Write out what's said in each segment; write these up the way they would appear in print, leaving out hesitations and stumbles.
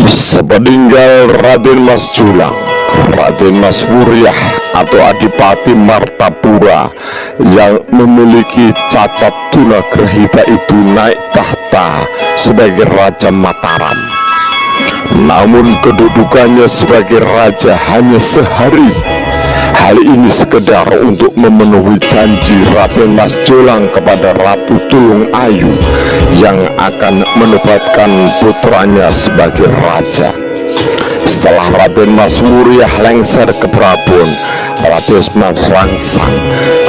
Sepeninggal Raden Mas Julang, Raden Mas Wuryah atau Adipati Martapura yang memiliki cacat tunagrahita itu naik tahta sebagai Raja Mataram. Namun kedudukannya sebagai raja hanya sehari. Hal ini sekedar untuk memenuhi janji Raden Mas Julang kepada Ratu Tulung Ayu yang akan menobatkan putranya sebagai raja. Setelah Raden Mas Wuryah lengser ke Prabon, Raden Mas Rangsang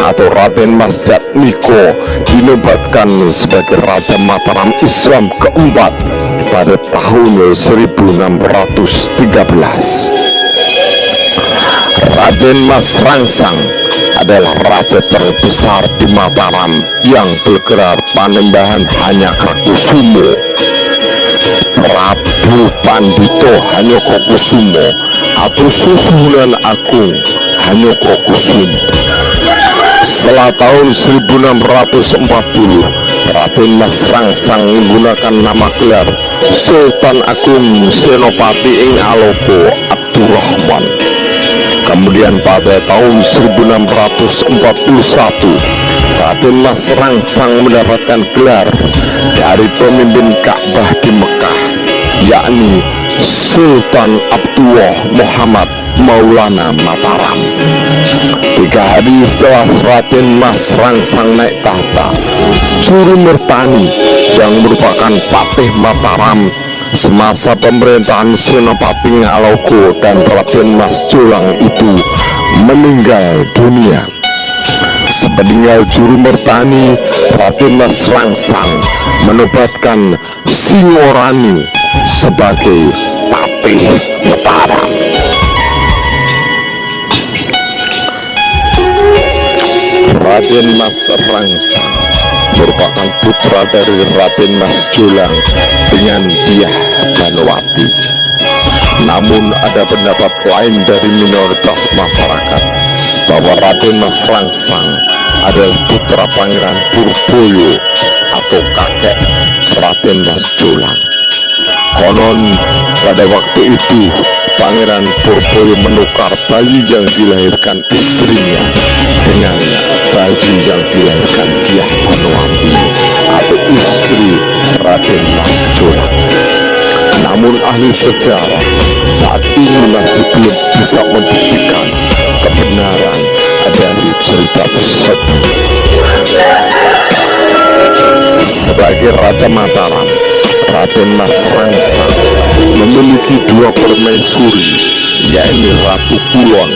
atau Raden Mas Jatmiko dinobatkan sebagai Raja Mataram Islam keempat pada tahun 1613. Raden Mas Rangsang adalah raja terbesar di Mataram yang bergelar Panembahan Hanyakrokusumo. Prabu Pandito Hanyakrokusumo atau Susuhunan Agung Hanyakrokusumo. Setelah tahun 1640, Raden Mas Rangsang menggunakan nama gelar Sultan Agung Senopati ing Alogo Abdurrahman. Kemudian pada tahun 1641, Raden Mas Rangsang mendapatkan gelar dari pemimpin Ka'bah di Mekah, yakni Sultan Abdullah Muhammad Maulana Mataram. 3 hari setelah Raden Mas Rangsang naik tahta, Juru Mertani yang merupakan Patih Mataram semasa pemerintahan Senopati Ngalogo dan Raden Mas Julang itu meninggal dunia. Sepeninggal Juru Mertani, Raden Mas Rangsang menobatkan Singorani sebagai Patih Mataram. Raden Mas Rangsang merupakan putra dari Raden Mas Julang dengan Diah Banowati. Namun ada pendapat lain dari minoritas masyarakat bahwa Raden Mas Rangsang adalah putra Pangeran Purboyo atau kakek Raden Mas Julang. Konon pada waktu itu Pangeran Purboyo menukar bayi yang dilahirkan istrinya dengan bayi yang dilahirkan Diah Banowati atau istri Raden Mas Julang. Namun ahli sejarah saat ini masih belum bisa membuktikan kebenaran dari cerita tersebut. Sebagai Raja Mataram, Raden Mas Rangsang memiliki 2 permaisuri, yaitu Ratu Kulon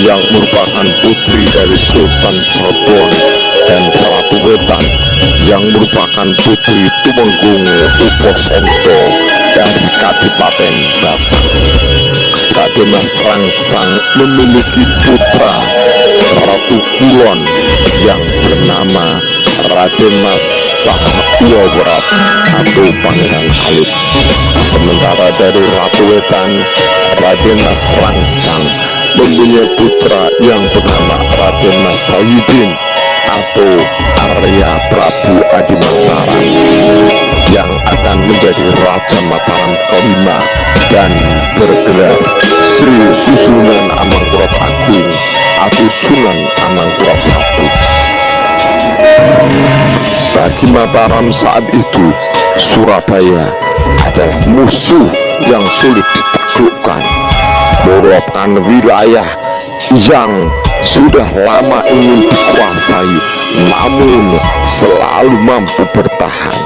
yang merupakan putri dari Sultan Cirebon dan Ratu Wetan yang merupakan putri Tumenggung Uposonto dari Kadipaten Batang. Raden Mas Rangsang memiliki putra Ratu Kulon yang bernama Raden Mas Sahwawrat atau Pangeran Alit. Sementara dari Ratu Wetan, Raden Mas Rangsang mempunyai putra yang bernama Raden Mas Sayidin atau Arya Prabu Adi Mataram yang akan menjadi Raja Mataram kelima dan bergelar Sri Susunan Amangkurat Agung atau Sunan Amangkurat I. Bagi Mataram saat itu, Surabaya adalah musuh yang sulit ditaklukkan, merupakan wilayah yang sudah lama ingin dikuasai namun selalu mampu bertahan.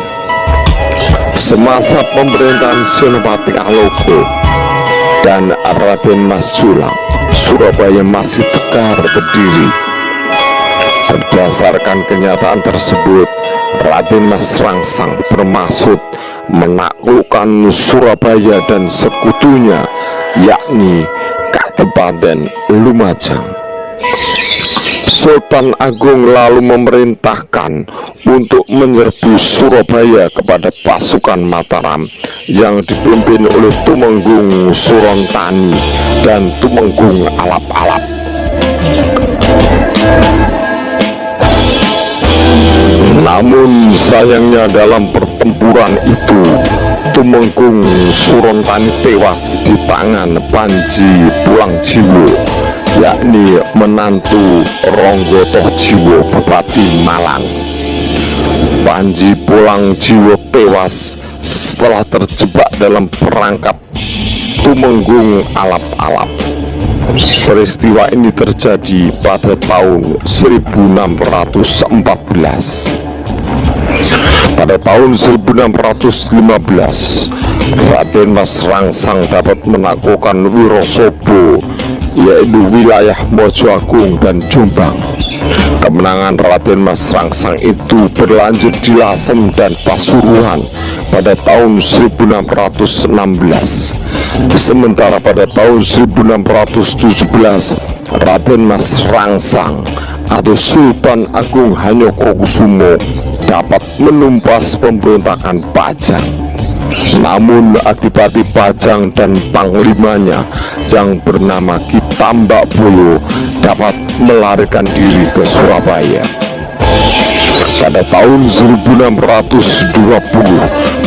Semasa pemerintahan Senopati Alogo dan Raden Mas Julang, Surabaya masih tegar berdiri. Berdasarkan kenyataan tersebut, Raden Mas Rangsang bermaksud menaklukkan Surabaya dan sekutunya, yakni Kabupaten Lumajang. Sultan Agung lalu memerintahkan untuk menyerbu Surabaya kepada pasukan Mataram yang dipimpin oleh Tumenggung Surontani dan Tumenggung Alap-Alap. Namun sayangnya dalam pertempuran itu Tumenggung Surontani tewas di tangan Panji Pulangjiwo, yakni menantu Ronggo Tohjiwo Bupati Malang. Panji Pulangjiwo tewas setelah terjebak dalam perangkap Tumenggung Alap-Alap. Peristiwa ini terjadi pada tahun 1614. Pada tahun 1615, Raden Mas Rangsang dapat menaklukkan Wirosobo, yaitu wilayah Mojoagung dan Jombang. Kemenangan Raden Mas Rangsang itu berlanjut di Lasem dan Pasuruan pada tahun 1616. Sementara pada tahun 1617, Raden Mas Rangsang atau Sultan Agung Hanyokrokusumo dapat menumpas pemberontakan Pajang. Namun Adipati Pajang dan panglimanya yang bernama Ki Tambak Bolo dapat melarikan diri ke Surabaya. Pada tahun 1620,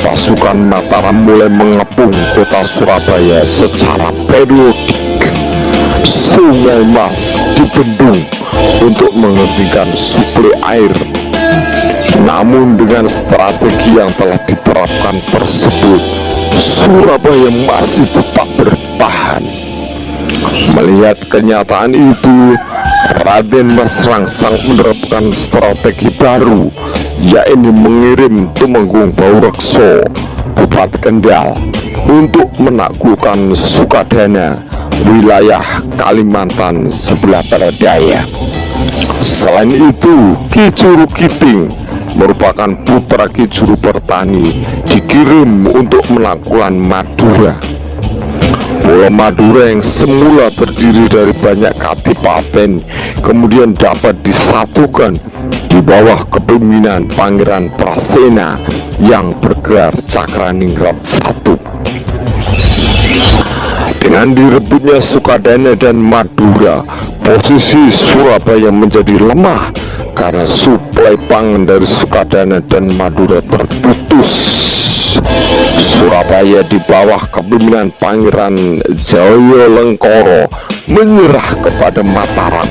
pasukan Mataram mulai mengepung kota Surabaya secara periodik. Sungai Mas dibendung untuk menghentikan suplai air. Namun dengan strategi yang telah diterapkan tersebut, Surabaya masih tetap bertahan. Melihat kenyataan itu, Raden Mas Rangsang menerapkan strategi baru, yaitu mengirim Tumenggung Baurekso, Bupati Kendal, untuk menaklukkan Sukadana, wilayah Kalimantan sebelah barat daya. Selain itu, Ki Juru Kiting merupakan putra Ki Juru Pertani, dikirim untuk menaklukkan Madura. Pulau Madura yang semula terdiri dari banyak kadipaten kemudian dapat disatukan di bawah kepemimpinan Pangeran Prasena yang bergelar Cakraningrat I. Dengan direbutnya Sukadana dan Madura, posisi Surabaya menjadi lemah karena suplai pangan dari Sukadana dan Madura terputus. Surabaya di bawah kepemimpinan Pangeran Jayalengkara menyerah kepada Mataram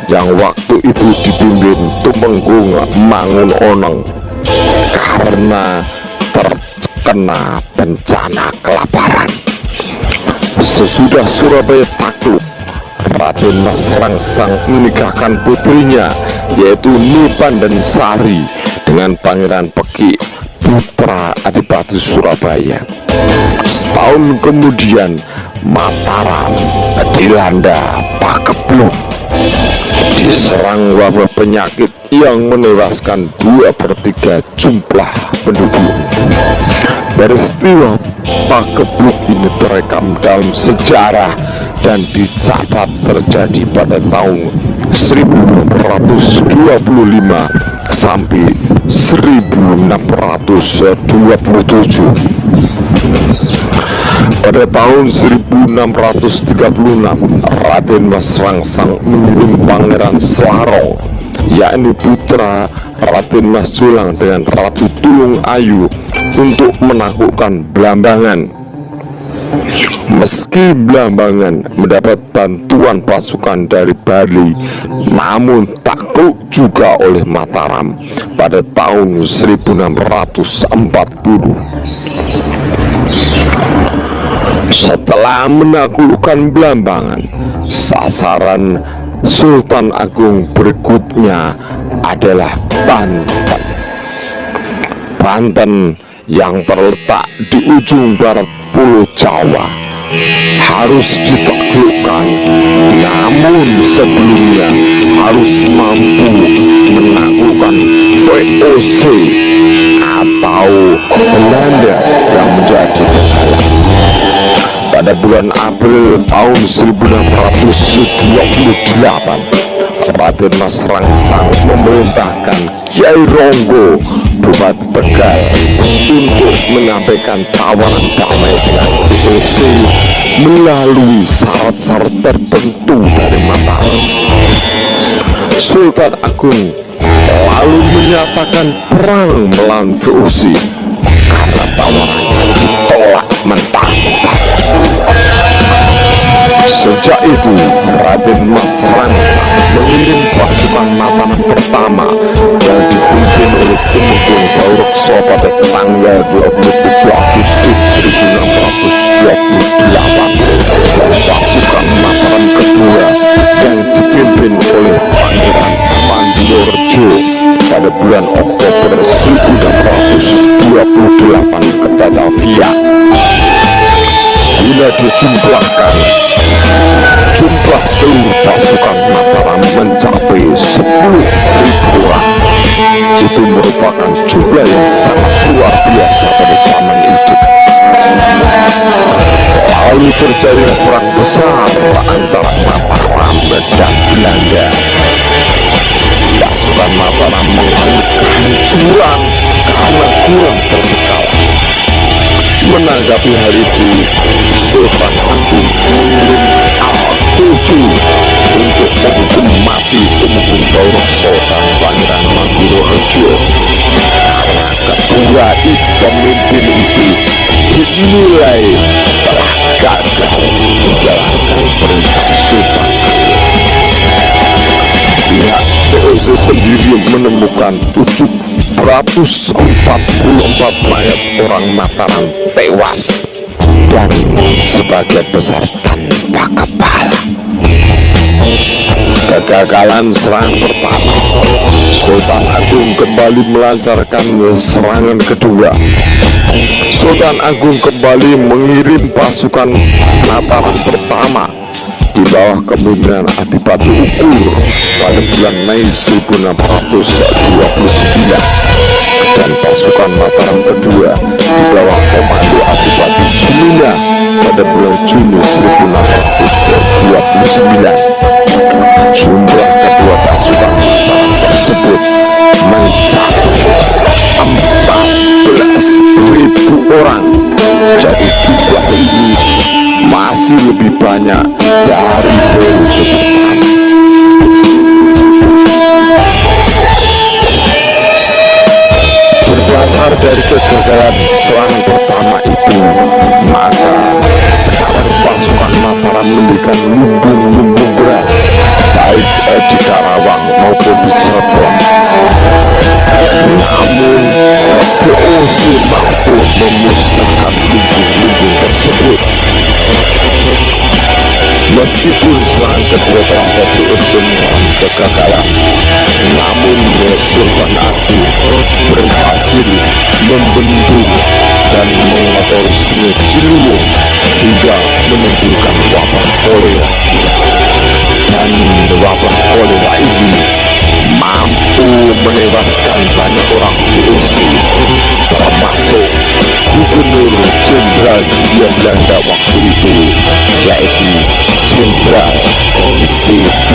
yang waktu itu dipimpin Tumenggung Mangunoneng karena terkena bencana kelaparan. Sesudah Surabaya takluk, Raden Mas Rangsang menikahkan putrinya, yaitu Nipan dan Sari, dengan Pangeran Peki, putra Adipati Surabaya. Setahun kemudian, Mataram dilanda Pakebluk, diserang wabah penyakit yang menewaskan 2/3 jumlah penduduk. Peristiwa Pakebluk ini terekam dalam sejarah dan dicatat terjadi pada tahun 1625 sampai 1627. Pada tahun 1636, Raden Mas Rangsang mengirim Pangeran Slarong, yakni putra Raden Mas Jolang dengan Ratu Tulung Ayu, untuk menaklukkan Blambangan. Meski Blambangan mendapat bantuan pasukan dari Bali, namun takluk juga oleh Mataram pada tahun 1640. Setelah menaklukkan Blambangan, sasaran Sultan Agung berikutnya adalah Banten. Banten yang terletak di ujung barat Pulau Jawa harus ditaklukkan, namun sebelumnya harus mampu menaklukkan VOC atau Belanda yang menjadi penghalang. Pada bulan April tahun 1628, Raden Mas Rangsang memerintahkan Kiai Ronggo, Bupati Tegal, untuk menyampaikan tawaran damai dengan VOC melalui syarat-syarat tertentu dari Mataram. Sultan Agung lalu menyatakan perang melawan VOC karena tawarannya pantai. Sejak itu Raden Mas Rangsa mengirim pasukan Mataram pertama yang dipimpin oleh Temenggung Baurekso pada tanggal 27 Agustus 1628 dan pasukan Mataram kedua yang dipimpin oleh Pangeran Mandiorejo pada bulan Oktober 1628 ke Batavia. Bila dijumlahkan, jumlah seluruh pasukan Mataram mencapai 10.000 orang. Itu merupakan jumlah yang sangat luar biasa pada zaman itu. Lalu terjadi perang besar antara Mataram dan Belanda. Pasukan Mataram mengalami kehancuran karena kurang berbekal. Menanggapi hal itu, Sultan Agung mengirim Al-Tuju untuk menghukum mati Temenggung Baurekso dan Pangeran Mandiorejo karena kedua pemimpin itu dinilai telah gagal menjalankan perintah Sultan. Pihak VOC sendiri menemukan 744 mayat orang Mataram tewas dan sebagian besar tanpa kepala. Kegagalan serangan pertama, Sultan Agung kembali melancarkan serangan kedua. Sultan Agung kembali mengirim pasukan Mataram pertama di bawah kepemimpinan Adipati Ukur pada bulan Mei 1629 dan pasukan Mataram kedua di bawah komando Adipati Jumina pada bulan Juni 1629. Jumlah kedua pasukan Mataram tersebut mencapai 14.000 orang. Jadi jumlah ini masih lebih banyak dari periode pertama. Berdasar dari kegagalan serangan pertama itu, maka sekarang pasukan Mataram memberikan lumbung-lumbung beras baik di Karawang maupun di Cirebon. Namun VOC mampu memusnahkan lumbung-lumbung tersebut. Meskipun serangan kedua terhadap VOC mengalami kegagalan, namun Sultan Agung berhasil membendung dan mengotori Sungai Ciliwung hingga menimbulkan wabah kolera. Dan wabah kolera ini mampu menewaskan banyak orang VOC, termasuk Gubernur Jenderal Hindia Belanda waktu itu, yaitu Jenderal C.P.